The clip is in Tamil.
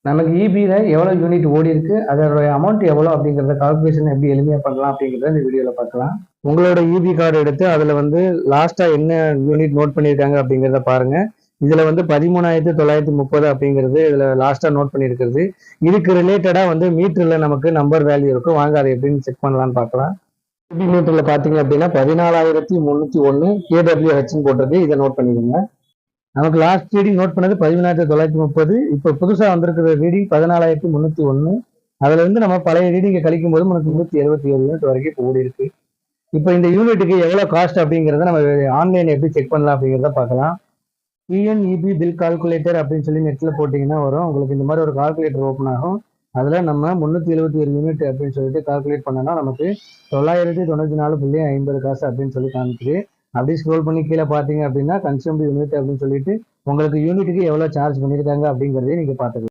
நமக்கு இபியில் எவ்வளோ யூனிட் ஓடி இருக்கு, அதோட அமௌண்ட் எவ்வளோ அப்படிங்கிறத கால்குலேஷன் எப்படி எளிமையாக பண்ணலாம் அப்படிங்கிறத இந்த வீடியோவில் பார்க்கலாம். உங்களோட இபி கார்டு எடுத்து அதில் வந்து லாஸ்ட்டாக என்ன யூனிட் நோட் பண்ணியிருக்காங்க அப்படிங்கிறத பாருங்க. இதில் வந்து 13,930 அப்படிங்கிறது இதில் லாஸ்ட்டாக நோட் பண்ணியிருக்கிறது. இதுக்கு ரிலேட்டடாக வந்து மீட்டரில் நமக்கு நம்பர் வேல்யூ இருக்கும். வாங்க அதை எப்படின்னு செக் பண்ணலான்னு பார்க்கலாம். இபி மீட்டரில் பார்த்தீங்க அப்படின்னா 14,301 கேடபிள்யூஹெச்னு போட்டிருக்கு. இதை நோட் பண்ணிக்கோங்க. நமக்கு லாஸ்ட் ரீடிங் நோட் பண்ணது 13,930. இப்போ புதுசாக வந்திருக்கிற ரீடிங் 14,301. அதுல இருந்து நம்ம பழைய ரீடிங்கை கழிக்கும் போது நமக்கு 377 யூனிட் வரைக்கும் இப்போ ஓடி இருக்கு. இப்போ இந்த யூனிட்டுக்கு எவ்வளோ காஸ்ட் அப்படிங்கிறத நம்ம ஆன்லைன் எப்படி செக் பண்ணலாம் அப்படிங்கிறத பார்க்கலாம். பிஎன்இபி பில் கால்குலேட்டர் அப்படின்னு சொல்லி நெட்டில் போட்டிங்கன்னா வரும். உங்களுக்கு இந்த மாதிரி ஒரு கால்குலேட்டர் ஓப்பன் ஆகும். அதில் நம்ம 377 யூனிட் அப்படின்னு சொல்லிட்டு கால்குலேட் பண்ணோம்னா நமக்கு 994.50 காசு அப்படின்னு சொல்லி காமிக்குது. அப்படி ஸ்க்ரோல் பண்ணி கீழே பார்த்தீங்க அப்படின்னா கன்சியூம்டு யூனிட் அப்படின்னு சொல்லிட்டு உங்களுக்கு யூனிட்டுக்கு எவ்வளோ சார்ஜ் பண்ணியிருக்காங்க அப்படிங்கிறதையும் நீங்கள் பார்த்துக்கலாம்.